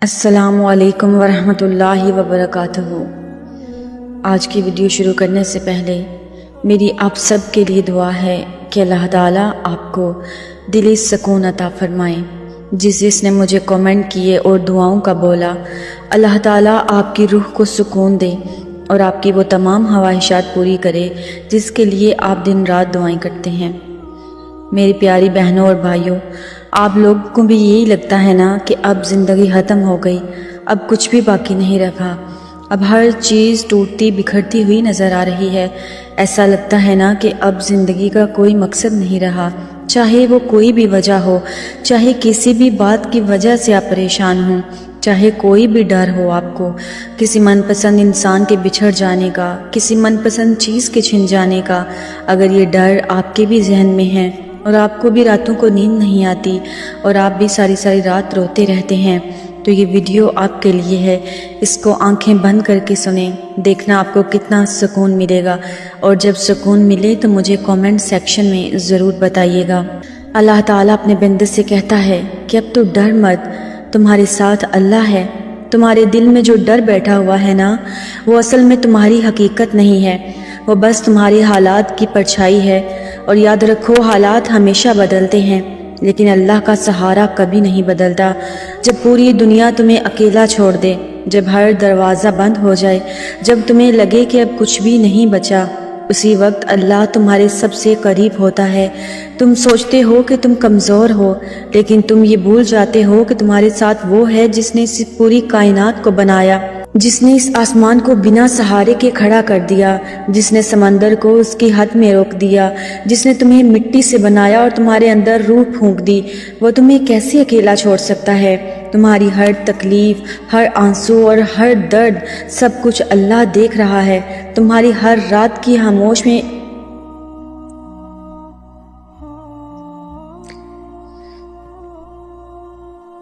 السلام علیکم ورحمۃ اللہ وبرکاتہ۔ آج کی ویڈیو شروع کرنے سے پہلے میری آپ سب کے لیے دعا ہے کہ اللہ تعالیٰ آپ کو دلی سکون عطا فرمائے۔ جس نے مجھے کامنٹ کیے اور دعاؤں کا بولا، اللہ تعالیٰ آپ کی روح کو سکون دے اور آپ کی وہ تمام خواہشات پوری کرے جس کے لیے آپ دن رات دعائیں کرتے ہیں۔ میری پیاری بہنوں اور بھائیوں، آپ لوگوں کو بھی یہی لگتا ہے نا کہ اب زندگی ختم ہو گئی، اب کچھ بھی باقی نہیں رکھا، اب ہر چیز ٹوٹتی بکھرتی ہوئی نظر آ رہی ہے۔ ایسا لگتا ہے نا کہ اب زندگی کا کوئی مقصد نہیں رہا، چاہے وہ کوئی بھی وجہ ہو، چاہے کسی بھی بات کی وجہ سے آپ پریشان ہوں، چاہے کوئی بھی ڈر ہو آپ کو کسی من پسند انسان کے بچھڑ جانے کا، کسی من پسند چیز کے چھن جانے کا۔ اگر یہ ڈر آپ کے بھی ذہن میں ہے اور آپ کو بھی راتوں کو نیند نہیں آتی اور آپ بھی ساری رات روتے رہتے ہیں، تو یہ ویڈیو آپ کے لیے ہے۔ اس کو آنکھیں بند کر کے سنیں، دیکھنا آپ کو کتنا سکون ملے گا، اور جب سکون ملے تو مجھے کامنٹ سیکشن میں ضرور بتائیے گا۔ اللہ تعالیٰ اپنے بندے سے کہتا ہے کہ اب تو ڈر مت، تمہارے ساتھ اللہ ہے۔ تمہارے دل میں جو ڈر بیٹھا ہوا ہے نا، وہ اصل میں تمہاری حقیقت نہیں ہے، وہ بس تمہاری حالات کی پرچھائی ہے۔ اور یاد رکھو، حالات ہمیشہ بدلتے ہیں لیکن اللہ کا سہارا کبھی نہیں بدلتا۔ جب پوری دنیا تمہیں اکیلا چھوڑ دے، جب ہر دروازہ بند ہو جائے، جب تمہیں لگے کہ اب کچھ بھی نہیں بچا، اسی وقت اللہ تمہارے سب سے قریب ہوتا ہے۔ تم سوچتے ہو کہ تم کمزور ہو، لیکن تم یہ بھول جاتے ہو کہ تمہارے ساتھ وہ ہے جس نے اس پوری کائنات کو بنایا، جس نے اس آسمان کو بنا سہارے کے کھڑا کر دیا، جس نے سمندر کو اس کی حد میں روک دیا، جس نے تمہیں مٹی سے بنایا اور تمہارے اندر روح پھونک دی۔ وہ تمہیں کیسے اکیلا چھوڑ سکتا ہے؟ تمہاری ہر تکلیف، ہر آنسو اور ہر درد، سب کچھ اللہ دیکھ رہا ہے۔ تمہاری ہر رات کی خاموش میں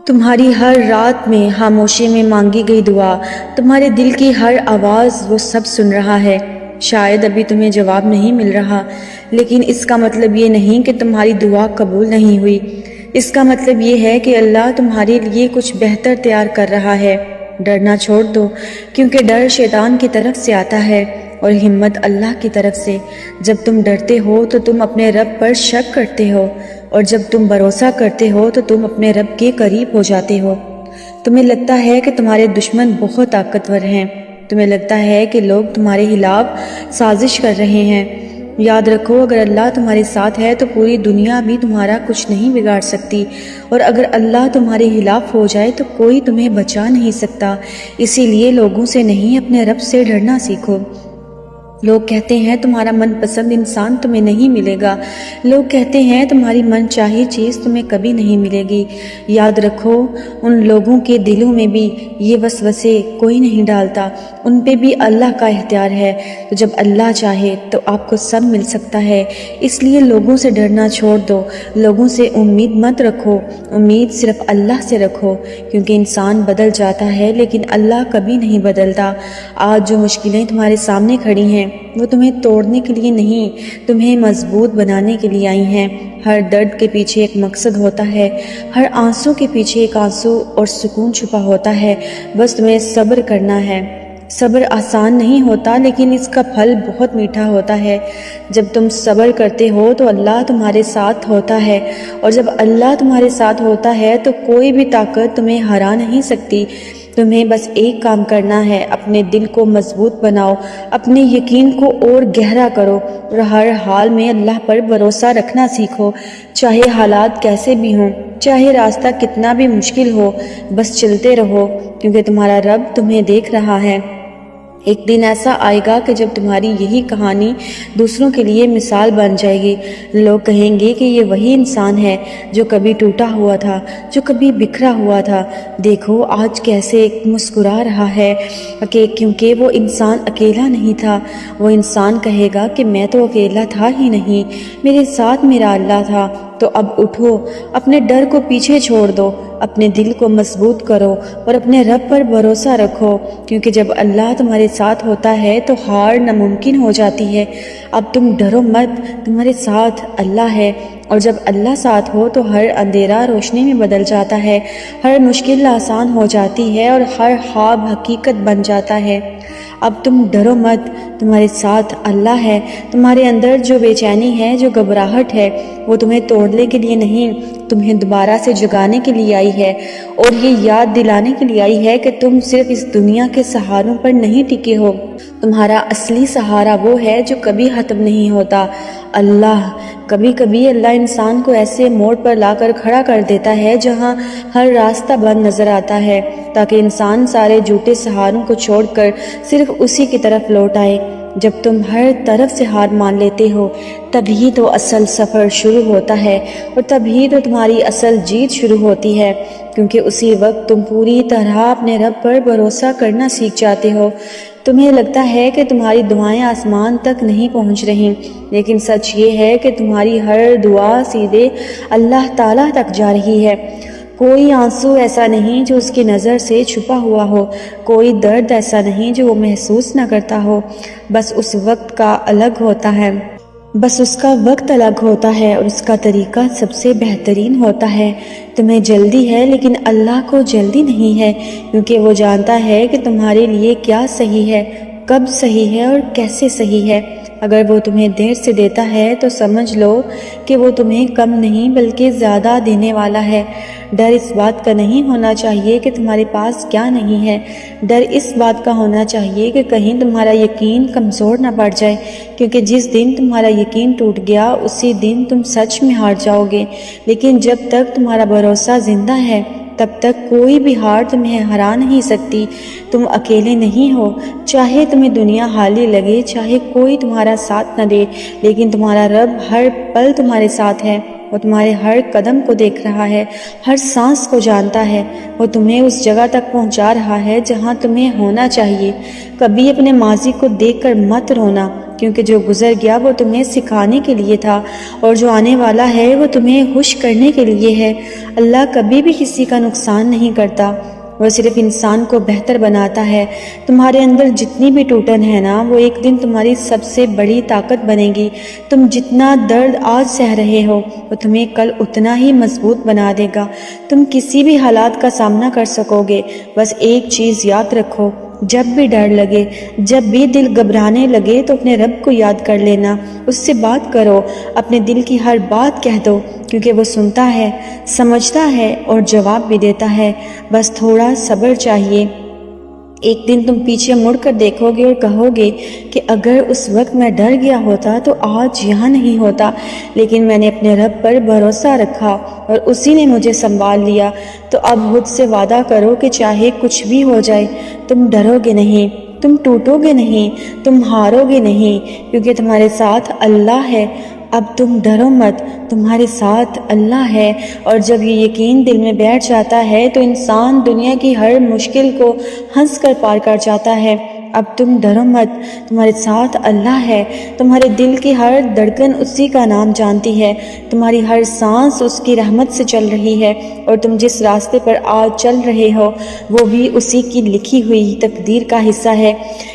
تمہاری ہر رات میں خاموشی میں مانگی گئی دعا، تمہارے دل کی ہر آواز وہ سب سن رہا ہے۔ شاید ابھی تمہیں جواب نہیں مل رہا، لیکن اس کا مطلب یہ نہیں کہ تمہاری دعا قبول نہیں ہوئی۔ اس کا مطلب یہ ہے کہ اللہ تمہارے لیے کچھ بہتر تیار کر رہا ہے۔ ڈرنا چھوڑ دو، کیونکہ ڈر شیطان کی طرف سے آتا ہے اور ہمت اللہ کی طرف سے۔ جب تم ڈرتے ہو تو تم اپنے رب پر شک کرتے ہو، اور جب تم بھروسہ کرتے ہو تو تم اپنے رب کے قریب ہو جاتے ہو۔ تمہیں لگتا ہے کہ تمہارے دشمن بہت طاقتور ہیں، تمہیں لگتا ہے کہ لوگ تمہارے خلاف سازش کر رہے ہیں۔ یاد رکھو، اگر اللہ تمہارے ساتھ ہے تو پوری دنیا بھی تمہارا کچھ نہیں بگاڑ سکتی، اور اگر اللہ تمہارے خلاف ہو جائے تو کوئی تمہیں بچا نہیں سکتا۔ اسی لیے لوگوں سے نہیں، اپنے رب سے ڈرنا سیکھو۔ لوگ کہتے ہیں تمہارا من پسند انسان تمہیں نہیں ملے گا، لوگ کہتے ہیں تمہاری من چاہی چیز تمہیں کبھی نہیں ملے گی۔ یاد رکھو، ان لوگوں کے دلوں میں بھی یہ وسوسے کوئی نہیں ڈالتا، ان پہ بھی اللہ کا اختیار ہے۔ تو جب اللہ چاہے تو آپ کو سب مل سکتا ہے۔ اس لیے لوگوں سے ڈرنا چھوڑ دو، لوگوں سے امید مت رکھو، امید صرف اللہ سے رکھو، کیونکہ انسان بدل جاتا ہے لیکن اللہ کبھی نہیں بدلتا۔ آج جو مشکلیں تمہارے سامنے کھڑی ہیں، وہ تمہیں توڑنے کے لیے نہیں، تمہیں مضبوط بنانے کے لیے آئی ہیں۔ ہر درد کے پیچھے ایک مقصد ہوتا ہے، ہر آنسو کے پیچھے ایک آنسو اور سکون چھپا ہوتا ہے۔ بس تمہیں صبر کرنا ہے۔ صبر آسان نہیں ہوتا، لیکن اس کا پھل بہت میٹھا ہوتا ہے۔ جب تم صبر کرتے ہو تو اللہ تمہارے ساتھ ہوتا ہے، اور جب اللہ تمہارے ساتھ ہوتا ہے تو کوئی بھی طاقت تمہیں ہرا نہیں سکتی۔ تمہیں بس ایک کام کرنا ہے، اپنے دل کو مضبوط بناؤ، اپنے یقین کو اور گہرا کرو، اور ہر حال میں اللہ پر بھروسہ رکھنا سیکھو، چاہے حالات کیسے بھی ہوں، چاہے راستہ کتنا بھی مشکل ہو، بس چلتے رہو، کیونکہ تمہارا رب تمہیں دیکھ رہا ہے۔ ایک دن ایسا آئے گا کہ جب تمہاری یہی کہانی دوسروں کے لیے مثال بن جائے گی۔ لوگ کہیں گے کہ یہ وہی انسان ہے جو کبھی ٹوٹا ہوا تھا، جو کبھی بکھرا ہوا تھا، دیکھو آج کیسے مسکرا رہا ہے، کیونکہ وہ انسان اکیلا نہیں تھا۔ وہ انسان کہے گا کہ میں تو اکیلا تھا ہی نہیں، میرے ساتھ میرا اللہ تھا۔ تو اب اٹھو، اپنے ڈر کو پیچھے چھوڑ دو، اپنے دل کو مضبوط کرو اور اپنے رب پر بھروسہ رکھو، کیونکہ جب اللہ تمہارے ساتھ ہوتا ہے تو ہار ناممکن ہو جاتی ہے۔ اب تم ڈرو مت، تمہارے ساتھ اللہ ہے۔ اور جب اللہ ساتھ ہو تو ہر اندھیرا روشنی میں بدل جاتا ہے، ہر مشکل آسان ہو جاتی ہے اور ہر خواب حقیقت بن جاتا ہے۔ اب تم ڈرو مت، تمہارے ساتھ اللہ ہے۔ تمہارے اندر جو بے چینی ہے، جو گھبراہٹ ہے، وہ تمہیں توڑنے کے لیے نہیں، تمہیں دوبارہ سے جگانے کے لیے آئی ہے، اور یہ یاد دلانے کے لیے آئی ہے کہ تم صرف اس دنیا کے سہاروں پر نہیں ٹکے ہو۔ تمہارا اصلی سہارا وہ ہے جو کبھی ختم نہیں ہوتا، اللہ۔ کبھی کبھی اللہ انسان کو ایسے موڑ پر لا کر کھڑا کر دیتا ہے جہاں ہر راستہ بند نظر آتا ہے، تاکہ انسان سارے جھوٹے سہاروں کو چھوڑ کر صرف اسی کی طرف لوٹ آئے۔ جب تم ہر طرف سے ہار مان لیتے ہو، تبھی تو اصل سفر شروع ہوتا ہے، اور تبھی تو تمہاری اصل جیت شروع ہوتی ہے، کیونکہ اسی وقت تم پوری طرح اپنے رب پر بھروسہ کرنا سیکھ جاتے ہو۔ تمہیں لگتا ہے کہ تمہاری دعائیں آسمان تک نہیں پہنچ رہی، لیکن سچ یہ ہے کہ تمہاری ہر دعا سیدھے اللہ تعالیٰ تک جا رہی ہے۔ کوئی آنسو ایسا نہیں جو اس کی نظر سے چھپا ہوا ہو، کوئی درد ایسا نہیں جو وہ محسوس نہ کرتا ہو، بس اس وقت کا الگ ہوتا ہے۔ بس اس کا وقت الگ ہوتا ہے اور اس کا طریقہ سب سے بہترین ہوتا ہے۔ تمہیں جلدی ہے، لیکن اللہ کو جلدی نہیں ہے، کیونکہ وہ جانتا ہے کہ تمہارے لیے کیا صحیح ہے، کب صحیح ہے اور کیسے صحیح ہے۔ اگر وہ تمہیں دیر سے دیتا ہے تو سمجھ لو کہ وہ تمہیں کم نہیں بلکہ زیادہ دینے والا ہے۔ ڈر اس بات کا نہیں ہونا چاہیے کہ تمہارے پاس کیا نہیں ہے، ڈر اس بات کا ہونا چاہیے کہ کہیں تمہارا یقین کمزور نہ پڑ جائے، کیونکہ جس دن تمہارا یقین ٹوٹ گیا اسی دن تم سچ میں ہار جاؤ گے۔ لیکن جب تک تمہارا بھروسہ زندہ ہے تب تک کوئی بھی ہار تمہیں ہرا نہیں سکتی۔ تم اکیلے نہیں ہو، چاہے تمہیں دنیا حالی لگے، چاہے کوئی تمہارا ساتھ نہ دے، لیکن تمہارا رب ہر پل تمہارے ساتھ ہے۔ وہ تمہارے ہر قدم کو دیکھ رہا ہے، ہر سانس کو جانتا ہے۔ وہ تمہیں اس جگہ تک پہنچا رہا ہے جہاں تمہیں ہونا چاہیے۔ کبھی اپنے ماضی کو دیکھ کر مت رونا، کیونکہ جو گزر گیا وہ تمہیں سکھانے کے لیے تھا، اور جو آنے والا ہے وہ تمہیں خوش کرنے کے لیے ہے۔ اللہ کبھی بھی کسی کا نقصان نہیں کرتا، وہ صرف انسان کو بہتر بناتا ہے۔ تمہارے اندر جتنی بھی ٹوٹن ہے نا، وہ ایک دن تمہاری سب سے بڑی طاقت بنے گی۔ تم جتنا درد آج سہ رہے ہو وہ تمہیں کل اتنا ہی مضبوط بنا دے گا۔ تم کسی بھی حالات کا سامنا کر سکو گے۔ بس ایک چیز یاد رکھو، جب بھی ڈر لگے، جب بھی دل گھبرانے لگے تو اپنے رب کو یاد کر لینا، اس سے بات کرو، اپنے دل کی ہر بات کہہ دو، کیونکہ وہ سنتا ہے، سمجھتا ہے اور جواب بھی دیتا ہے۔ بس تھوڑا صبر چاہیے۔ ایک دن تم پیچھے مڑ کر دیکھو گے اور کہو گے کہ اگر اس وقت میں ڈر گیا ہوتا تو آج یہاں نہیں ہوتا، لیکن میں نے اپنے رب پر بھروسہ رکھا اور اسی نے مجھے سنبھال لیا۔ تو اب خود سے وعدہ کرو کہ چاہے کچھ بھی ہو جائے تم ڈرو گے نہیں، تم ٹوٹو گے نہیں، تم ہارو گے نہیں، کیونکہ تمہارے ساتھ اللہ ہے۔ اب تم ڈرو مت، تمہارے ساتھ اللہ ہے۔ اور جب یہ یقین دل میں بیٹھ جاتا ہے تو انسان دنیا کی ہر مشکل کو ہنس کر پار کر جاتا ہے۔ اب تم ڈرو مت، تمہارے ساتھ اللہ ہے۔ تمہارے دل کی ہر دھڑکن اسی کا نام جانتی ہے، تمہاری ہر سانس اس کی رحمت سے چل رہی ہے، اور تم جس راستے پر آج چل رہے ہو وہ بھی اسی کی لکھی ہوئی تقدیر کا حصہ ہے۔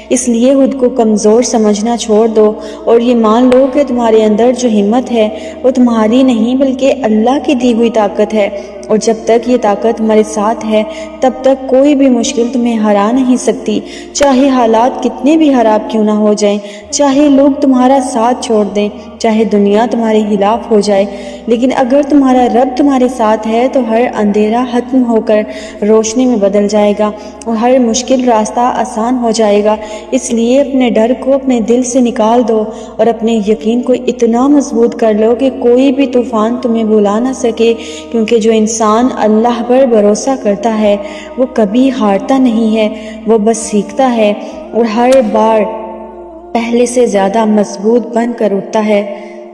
اس لیے خود کو کمزور سمجھنا چھوڑ دو اور یہ مان لو کہ تمہارے اندر جو ہمت ہے وہ تمہاری نہیں بلکہ اللہ کی دی ہوئی طاقت ہے، اور جب تک یہ طاقت تمہارے ساتھ ہے تب تک کوئی بھی مشکل تمہیں ہرا نہیں سکتی، چاہے حالات کتنے بھی خراب کیوں نہ ہو جائیں، چاہے لوگ تمہارا ساتھ چھوڑ دیں، چاہے دنیا تمہارے خلاف ہو جائے۔ لیکن اگر تمہارا رب تمہارے ساتھ ہے تو ہر اندھیرا ختم ہو کر روشنی میں بدل جائے گا اور ہر مشکل راستہ آسان ہو جائے گا۔ اس لیے اپنے ڈر کو اپنے دل سے نکال دو اور اپنے یقین کو اتنا مضبوط کر لو کہ کوئی بھی طوفان تمہیں بھلا نہ سکے، کیونکہ جو انسان اللہ پر بھروسہ کرتا ہے وہ کبھی ہارتا نہیں ہے، وہ بس سیکھتا ہے اور ہر بار پہلے سے زیادہ مضبوط بن کر اٹھتا ہے۔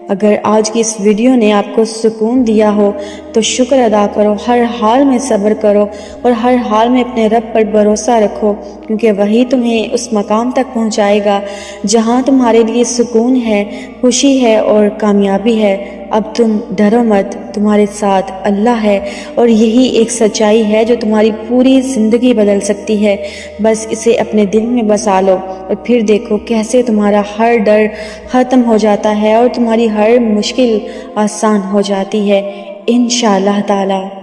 اگر آج کی اس ویڈیو نے آپ کو سکون دیا ہو تو شکر ادا کرو، ہر حال میں صبر کرو اور ہر حال میں اپنے رب پر بھروسہ رکھو، کیونکہ وہی تمہیں اس مقام تک پہنچائے گا جہاں تمہارے لیے سکون ہے، خوشی ہے اور کامیابی ہے۔ اب تم ڈرو مت، تمہارے ساتھ اللہ ہے، اور یہی ایک سچائی ہے جو تمہاری پوری زندگی بدل سکتی ہے۔ بس اسے اپنے دل میں بسا لو اور پھر دیکھو کیسے تمہارا ہر ڈر ختم ہو جاتا ہے اور تمہاری ہر مشکل آسان ہو جاتی ہے انشاءاللہ تعالی۔